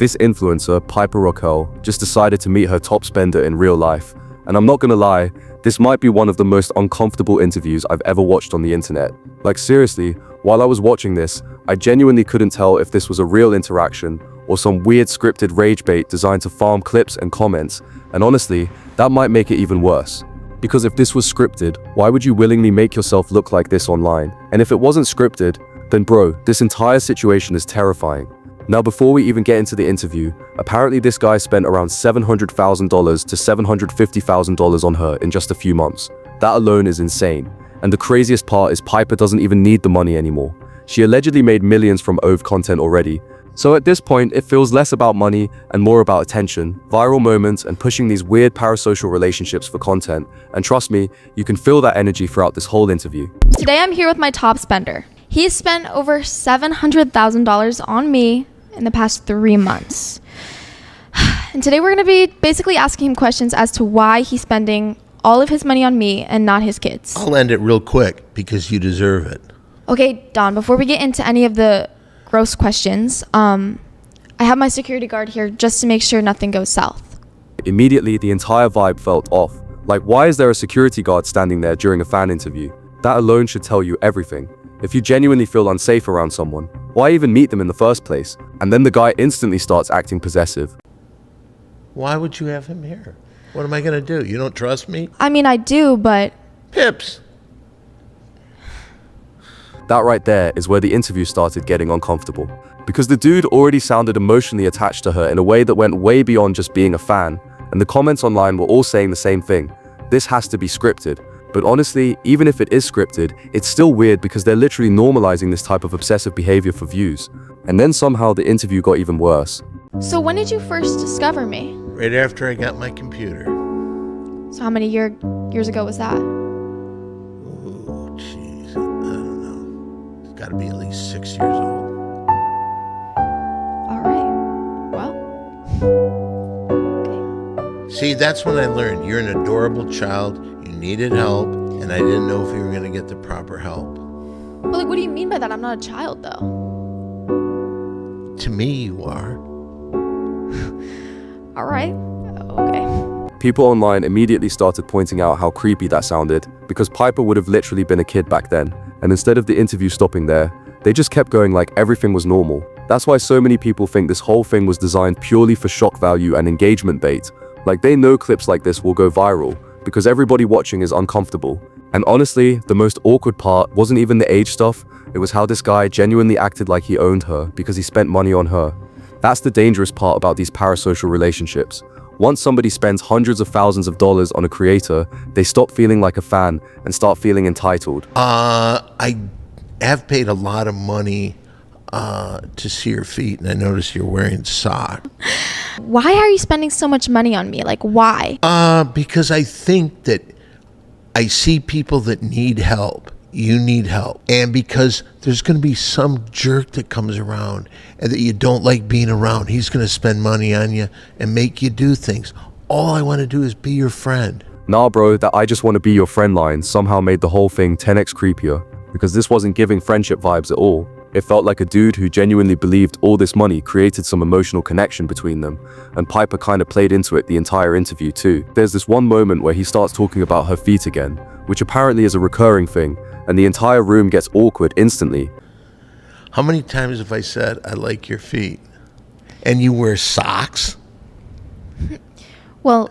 This influencer, Piper Rockelle, just decided to meet her top spender in real life. And I'm not gonna lie, this might be one of the most uncomfortable interviews I've ever watched on the internet. Like seriously, while I was watching this, I genuinely couldn't tell if this was a real interaction or some weird scripted rage bait designed to farm clips and comments. And honestly, that might make it even worse. Because if this was scripted, why would you willingly make yourself look like this online? And if it wasn't scripted, then bro, this entire situation is terrifying. Now before we even get into the interview, apparently this guy spent around $700,000 to $750,000 on her in just a few months. That alone is insane. And the craziest part is Piper doesn't even need the money anymore. She allegedly made millions from OVE content already. So at this point, it feels less about money and more about attention, viral moments, and pushing these weird parasocial relationships for content. And trust me, you can feel that energy throughout this whole interview. Today I'm here with my top spender. He's spent over $700,000 on me in the past 3 months. And today we're going to be basically asking him questions as to why he's spending all of his money on me and not his kids. I'll end it real quick because you deserve it. Okay, Don, before we get into any of the gross questions, I have my security guard here just to make sure nothing goes south. Immediately, the entire vibe felt off. Like, why is there a security guard standing there during a fan interview? That alone should tell you everything. If you genuinely feel unsafe around someone, why even meet them in the first place? And then the guy instantly starts acting possessive. Why would you have him here? What am I going to do? You don't trust me? I mean, I do, but... Pips! That right there is where the interview started getting uncomfortable. Because the dude already sounded emotionally attached to her in a way that went way beyond just being a fan. And the comments online were all saying the same thing. This has to be scripted. But honestly, even if it is scripted, it's still weird because they're literally normalizing this type of obsessive behavior for views. And then somehow the interview got even worse. So when did you first discover me? Right after I got my computer. So how many years ago was that? Oh, jeez. I don't know. It's got to be at least 6 years old. All right. Well. Okay. See, that's when I learned you're an adorable child. You needed help, and I didn't know if you were going to get the proper help. Well, like, what do you mean by that? I'm not a child, though. To me, you are. All right. Okay. People online immediately started pointing out how creepy that sounded, because Piper would have literally been a kid back then, and instead of the interview stopping there, they just kept going like everything was normal. That's why so many people think this whole thing was designed purely for shock value and engagement bait. Like they know clips like this will go viral, because everybody watching is uncomfortable. And honestly, the most awkward part wasn't even the age stuff, it was how this guy genuinely acted like he owned her because he spent money on her. That's the dangerous part about these parasocial relationships. Once somebody spends hundreds of thousands of dollars on a creator, they stop feeling like a fan and start feeling entitled. I have paid a lot of money to see your feet, and I notice you're wearing socks. Why are you spending so much money on me? Like, why? Because I think that I see people that need help. You need help. And because there's going to be some jerk that comes around and that you don't like being around. He's going to spend money on you and make you do things. All I want to do is be your friend. Nah bro, that I just want to be your friend line somehow made the whole thing 10x creepier. Because this wasn't giving friendship vibes at all. It felt like a dude who genuinely believed all this money created some emotional connection between them. And Piper kind of played into it the entire interview too. There's this one moment where he starts talking about her feet again, which apparently is a recurring thing, and the entire room gets awkward instantly. How many times have I said, I like your feet? And you wear socks? Well,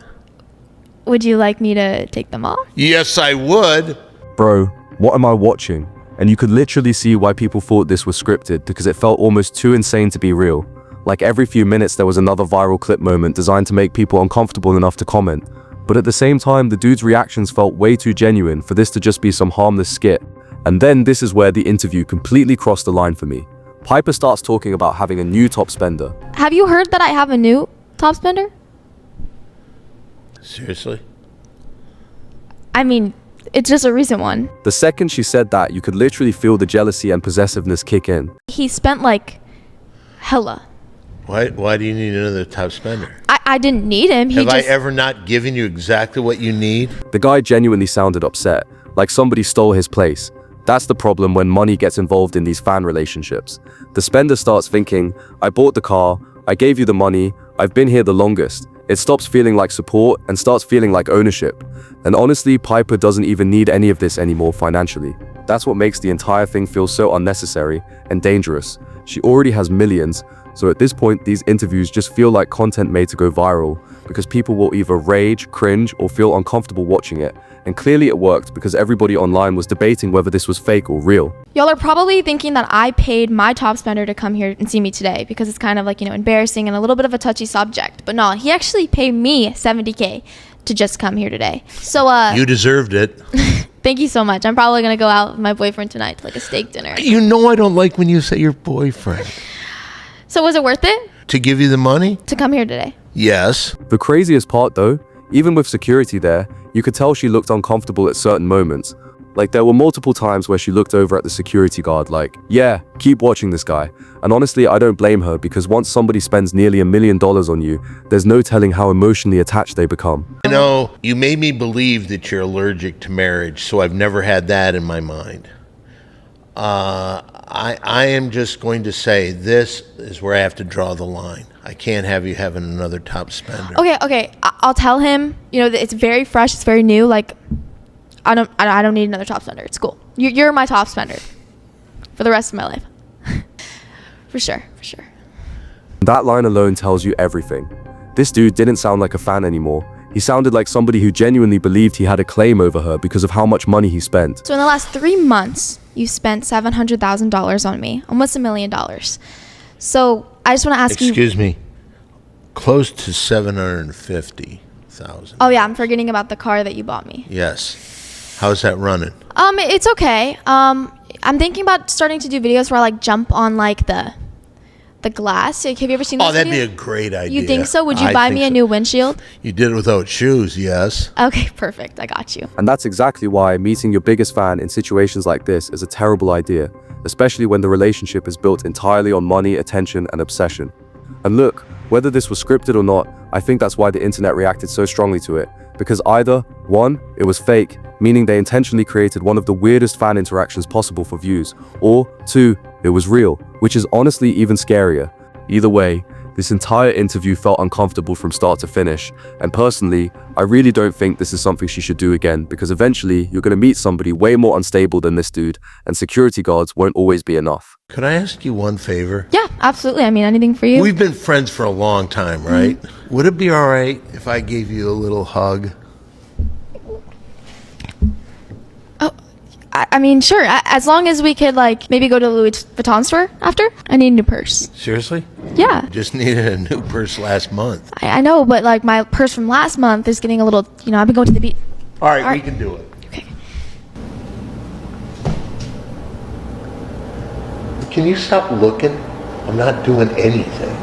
would you like me to take them off? Yes, I would. Bro, what am I watching? And you could literally see why people thought this was scripted because it felt almost too insane to be real. Like every few minutes there was another viral clip moment designed to make people uncomfortable enough to comment. But at the same time, the dude's reactions felt way too genuine for this to just be some harmless skit. And then this is where the interview completely crossed the line for me. Piper starts talking about having a new top spender. Have you heard that I have a new top spender? Seriously? I mean, it's just a recent one. The second she said that, you could literally feel the jealousy and possessiveness kick in. He spent like hella. Why do you need another top spender? I didn't need him. Have I ever not given you exactly what you need? The guy genuinely sounded upset, like somebody stole his place. That's the problem when money gets involved in these fan relationships. The spender starts thinking, I bought the car, I gave you the money, I've been here the longest. It stops feeling like support and starts feeling like ownership. And honestly, Piper doesn't even need any of this anymore financially. That's what makes the entire thing feel so unnecessary and dangerous. She already has millions, so at this point, these interviews just feel like content made to go viral because people will either rage, cringe, or feel uncomfortable watching it. And clearly it worked because everybody online was debating whether this was fake or real. Y'all are probably thinking that I paid my top spender to come here and see me today because it's kind of like, embarrassing and a little bit of a touchy subject. But no, he actually paid me $70K to just come here today. So, You deserved it. thank you so much. I'm probably going to go out with my boyfriend tonight to like a steak dinner. You know I don't like when you say your boyfriend. So was it worth it To give you the money? to come here today? Yes. The craziest part though, even with security there, you could tell she looked uncomfortable at certain moments. Like there were multiple times where she looked over at the security guard like, yeah, keep watching this guy. And honestly, I don't blame her because once somebody spends nearly $1 million on you, there's no telling how emotionally attached they become. You know, you made me believe that you're allergic to marriage, so I've never had that in my mind. I am just going to say this is where I have to draw the line. I can't have you having another top spender. Okay. I'll tell him, that it's very fresh, it's very new. Like, I don't need another top spender. It's cool. You're my top spender for the rest of my life. For sure. That line alone tells you everything. This dude didn't sound like a fan anymore. He sounded like somebody who genuinely believed he had a claim over her because of how much money he spent. So in the last 3 months, you spent $700,000 on me, almost $1 million. So I just want to ask you. Excuse me. Close to 750,000. Oh yeah, I'm forgetting about the car that you bought me. Yes. How's that running? It's okay. I'm thinking about starting to do videos where I like jump on like the glass. Like, have you ever seen those Oh, that'd be videos? a great idea. You think so? Would you I buy think me a so. new windshield? You did it without shoes, yes. Okay, perfect. I got you. And that's exactly why meeting your biggest fan in situations like this is a terrible idea, especially when the relationship is built entirely on money, attention, and obsession. And look, whether this was scripted or not, I think that's why the internet reacted so strongly to it. Because either, 1, it was fake, meaning they intentionally created one of the weirdest fan interactions possible for views, or 2, it was real, which is honestly even scarier. Either way, this entire interview felt uncomfortable from start to finish, and personally, I really don't think this is something she should do again because eventually you're going to meet somebody way more unstable than this dude, and security guards won't always be enough. Could I ask you one favor? Yeah, absolutely. I mean, anything for you. We've been friends for a long time, right? Would it be all right if I gave you a little hug? I mean, sure. As long as we could, like, maybe go to the Louis Vuitton store after. I need a new purse. Seriously? Yeah. Just needed a new purse last month. I know, but, like, my purse from last month is getting a little, I've been going to the beach. All right, All we right. can do it. Okay. Can you stop looking? I'm not doing anything.